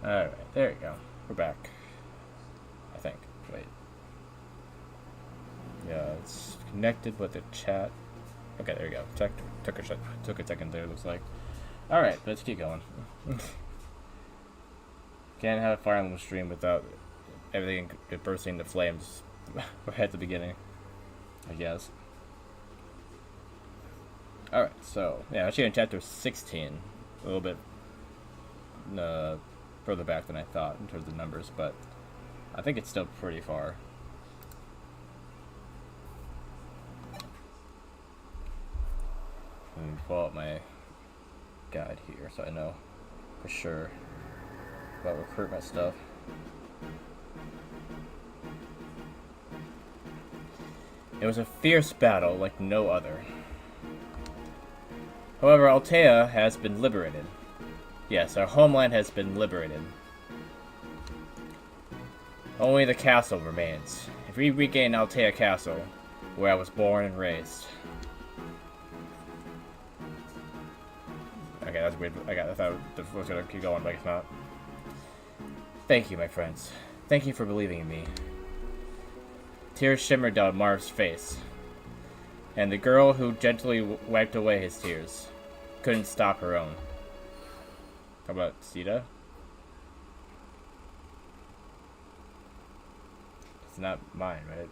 Alright, there you go. We're back. I think. Wait. Yeah, it's connected with the chat. Okay, there you go. Took a second there, looks like. Alright, let's keep going. Can't have a Fire Emblem stream without everything bursting into flames right at the beginning, I guess. Alright, so, yeah, actually in chapter 16, a little bit further back than I thought in terms of numbers, but I think it's still pretty far. Let me pull out my guide here so I know for sure about recruitment stuff. It was a fierce battle like no other. However, Altea has been liberated. Yes, our homeland has been liberated. Only the castle remains. If we regain Altea Castle, where I was born and raised. Okay, that's weird. I thought it was gonna keep going, but it's not. Thank you, my friends. Thank you for believing in me. Tears shimmered down Marv's face, and the girl who gently wiped away his tears couldn't stop her own. How about Sita? It's not mine, right?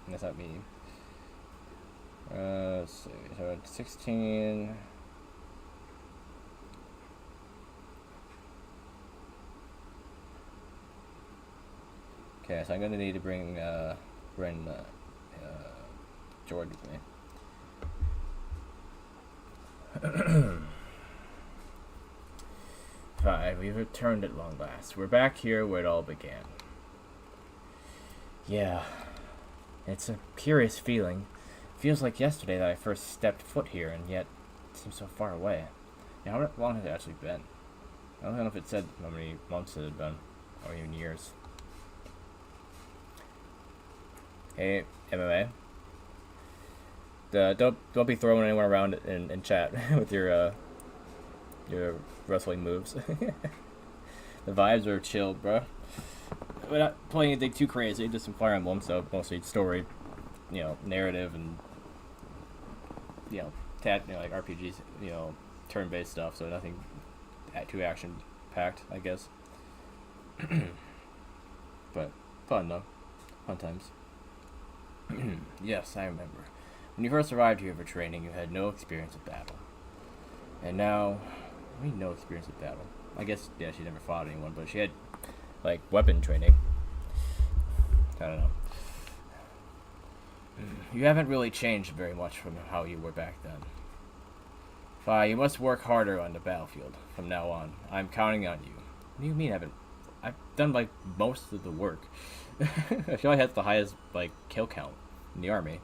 That's not me. Let's see. So 16. Okay, so I'm gonna need to bring George with me. 5. We've returned at long last. We're back here where it all began. Yeah, it's a curious feeling. It feels like yesterday that I first stepped foot here, and yet it seems so far away. Yeah, how long has it actually been? I don't know if it said how many months it had been, or even years. Hey, MMA. Don't be throwing anyone around in chat with your wrestling moves. The vibes are chill, bro. We're not playing anything too crazy, just some Fire Emblem, so mostly story, narrative and like RPGs, turn-based stuff. So nothing too action-packed, I guess. But fun though, fun times. Yes, I remember. When you first arrived here for training, you had no experience with battle. And now, I mean no experience with battle. I guess, yeah, she never fought anyone, but she had, like, weapon training. I don't know. You haven't really changed very much from how you were back then. Fine, you must work harder on the battlefield from now on. I'm counting on you. What do you mean I've done, like, most of the work. I feel like that's the highest, like, kill count in the army.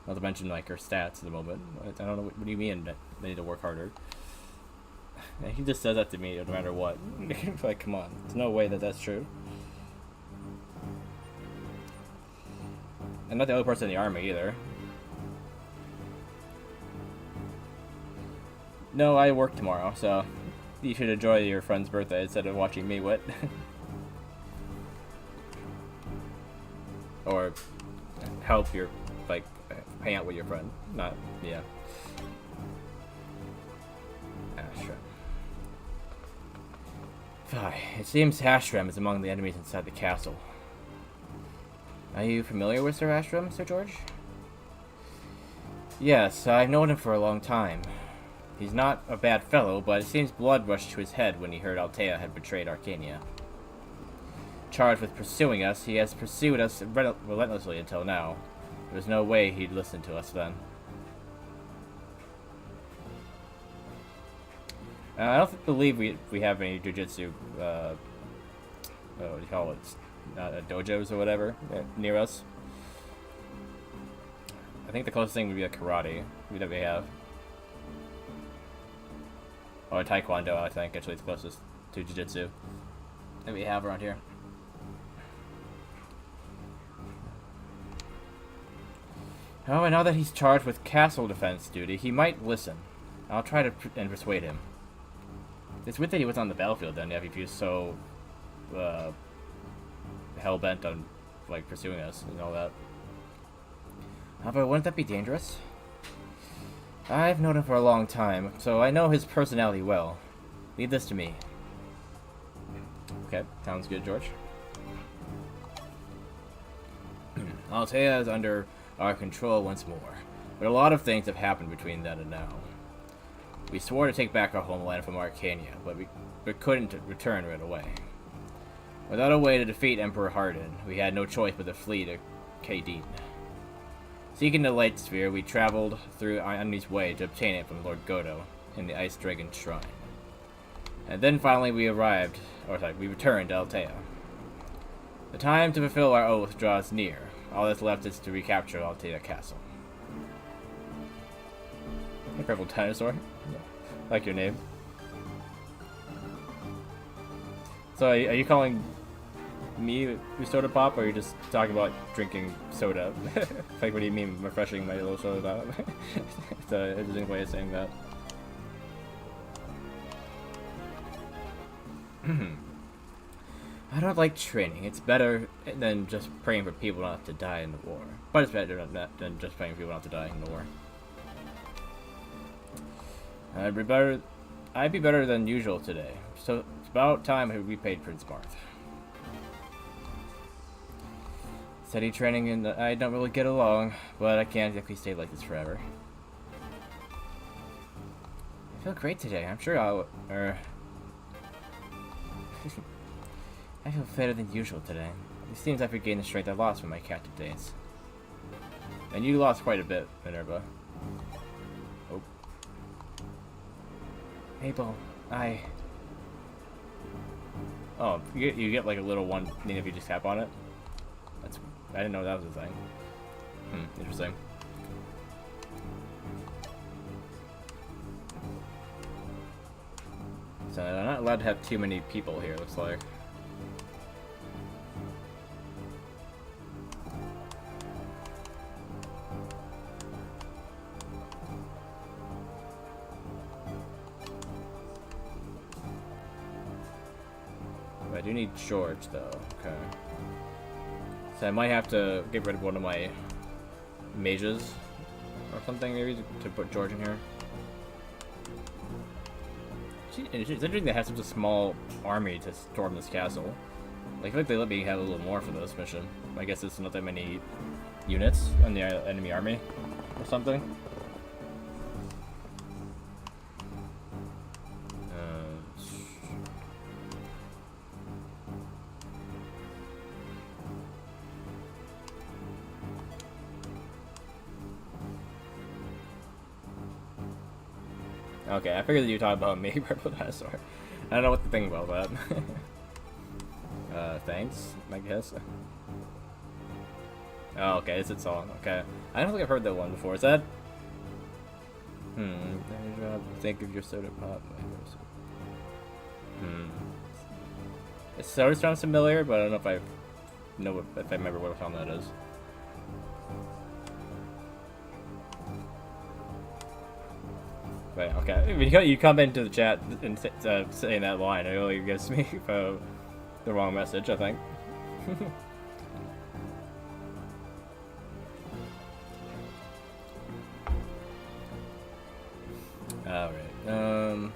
Not to mention, like, her stats at the moment. I don't know, what do you mean that they need to work harder? He just says that to me no matter what. Like, come on. There's no way that that's true. I'm not the only person in the army, either. No, I work tomorrow, so you should enjoy your friend's birthday instead of watching me wit. Or help your, like, hang out with your friend. Not, yeah. Ashram. It seems Ashram is among the enemies inside the castle. Are you familiar with Sir Ashram, Sir George? Yes, I've known him for a long time. He's not a bad fellow, but it seems blood rushed to his head when he heard Altea had betrayed Arcania. Charged with pursuing us, he has pursued us relentlessly until now. There was no way he'd listen to us then. I don't believe we have any jujitsu, what do you call it, dojos or whatever, near us. I think the closest thing would be a karate that we have. Or a taekwondo, I think, actually, it's closest to jiu-jitsu that we have around here. Oh, and now that he's charged with castle defense duty, he might listen. I'll try to persuade him. It's weird that he was on the battlefield then, if he was so hell bent on like pursuing us and all that. But wouldn't that be dangerous? I've known him for a long time, so I know his personality well. Leave this to me. Okay, sounds good, George. Altea is under our control once more, but a lot of things have happened between then and now. We swore to take back our homeland from Arcania, but we couldn't return right away. Without a way to defeat Emperor Hardin, we had no choice but to flee to Kaedin. Seeking the Light Sphere, we traveled through our enemy's way to obtain it from Lord Godo in the Ice Dragon Shrine. And then finally we returned to Altea. The time to fulfill our oath draws near. All that's left is to recapture Altea Castle. Hey, Purple Dinosaur. Like your name. So, are you calling me soda pop, or are you just talking about drinking soda? Like, what do you mean, refreshing my little soda? It's an interesting way of saying that. I don't like training. It's better than just praying for people not to die in the war. But it's better than just praying for people not to die in the war. I'd be better than usual today. So it's about time we repaid Prince Marth. Steady training and I don't really get along, but I can't exactly stay like this forever. I feel great today. I'm sure I'll... I feel better than usual today. It seems I've regained the strength I lost from my captive days. And you lost quite a bit, Minerva. Oh. Mabel, Oh, you get like a little one thing if you just tap on it? I didn't know that was a thing. Interesting. So I'm not allowed to have too many people here, looks like. I do need George, though. Okay. So I might have to get rid of one of my mages or something, maybe, to put George in here. It's interesting they have such a small army to storm this castle. Like, I feel like they let me have a little more for this mission. I guess it's not that many units on the enemy army or something. Okay, I figured that you were talking about me, Purple Dinosaur. I don't know what to think about that. Thanks, I guess. Oh, okay, it's a song. Okay. I don't think I've heard that one before. Is that... Think of your soda pop. It sort of sounds familiar, but I don't know if I remember what song that is. Right, okay. When you come into the chat and saying that line, it really gives me the wrong message, I think. Alright, so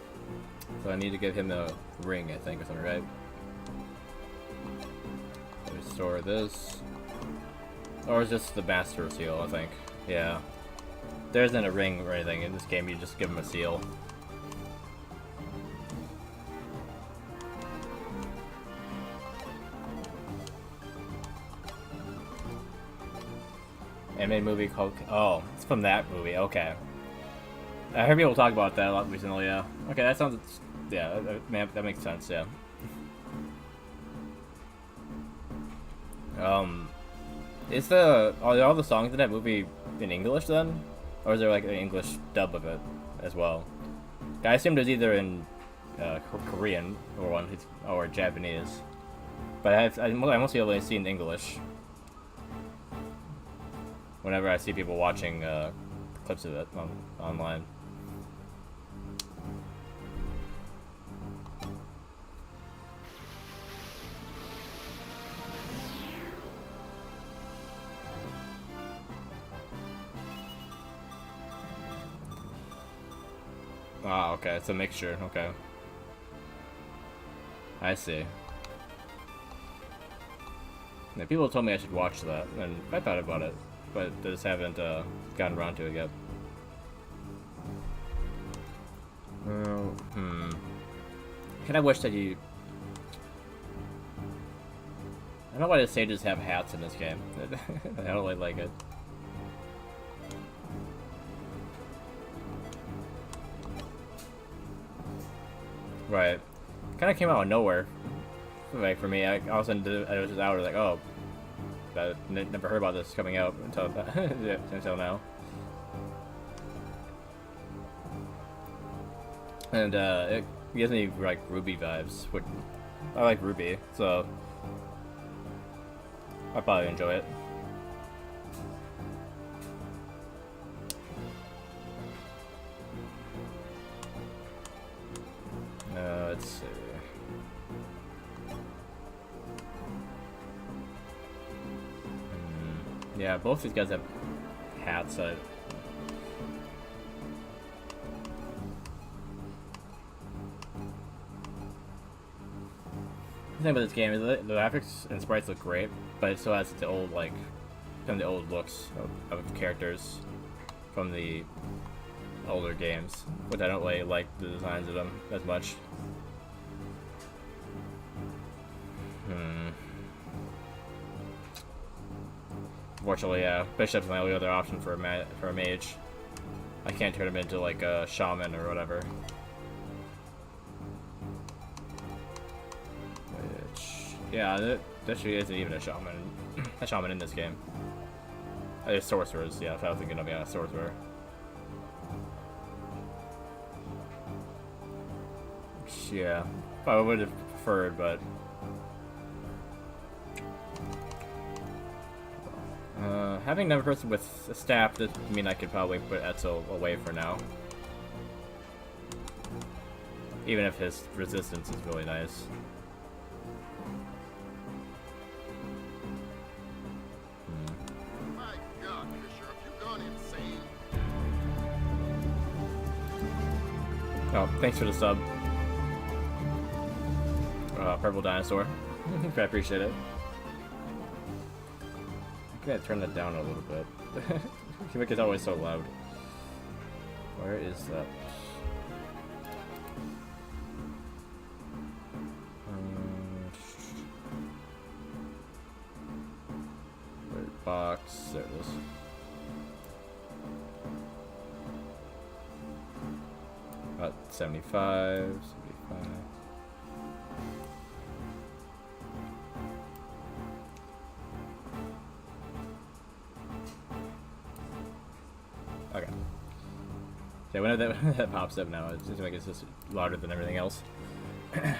I need to give him a ring, I think, or something, right? Restore this. Or is this the Master Seal, I think? Yeah. There isn't a ring or anything in this game, you just give him a seal. Anime movie called... Oh, it's from that movie, okay. I heard people talk about that a lot recently, yeah. Okay, that sounds... Yeah, that makes sense, yeah. Are all the songs in that movie in English then? Or is there like an English dub of it as well? I assume there's either in Korean or Japanese, but I mostly only seen English. Whenever I see people watching clips of it online. Ah, okay, it's a mixture. Okay, I see. Yeah, people told me I should watch that, and I thought about it, but just haven't gotten around to it yet. Kind of wish that you. I don't know why the sages have hats in this game. I don't really like it. Right. Kind of came out of nowhere. Like for me, all of a sudden I was just out. Like, oh, I never heard about this coming out until until now. And it gives me like Ruby vibes. Which I like Ruby, so I'll probably enjoy it. Let's see. Yeah, both these guys have hats. The thing about this game is the graphics and sprites look great, but it still has the old, like, some of the old looks of characters from the older games, which I don't really like the designs of them as much. Unfortunately, yeah, Bishop's my only other option for a mage. I can't turn him into like a shaman or whatever. Which, yeah, that actually isn't even a shaman. A shaman in this game. There's sorcerers, yeah, if I was thinking of, yeah, a sorcerer. Which, yeah, I would have preferred, but having another person with a staff doesn't mean I could probably put Etzel away for now. Even if his resistance is really nice. My God, Fisher, have you gone insane? Oh, thanks for the sub. Purple dinosaur. I appreciate it. I'm gonna turn that down a little bit. It's always so loud. Where is that? Wait, box. There it is. About 75, 75. Okay. Yeah, whenever that pops up now, it seems like it's just louder than everything else. Alright.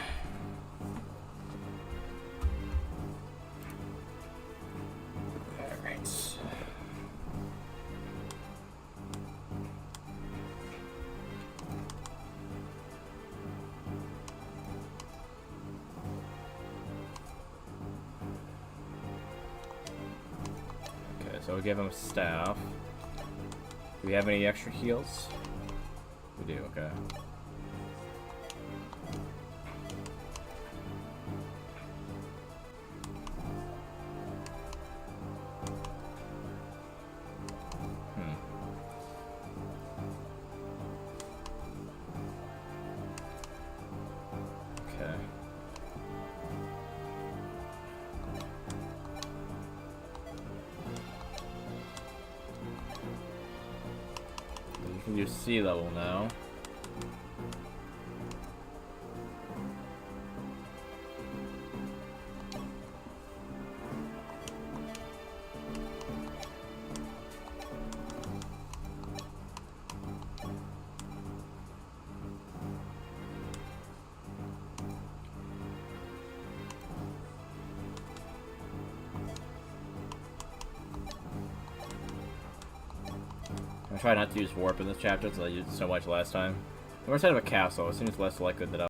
Okay, so we'll give him a staff. Do we have any extra heals? We do, okay. Okay. You can do sea level now. I try not to use warp in this chapter since I used it so much last time. We're inside of a castle, it seems less likely that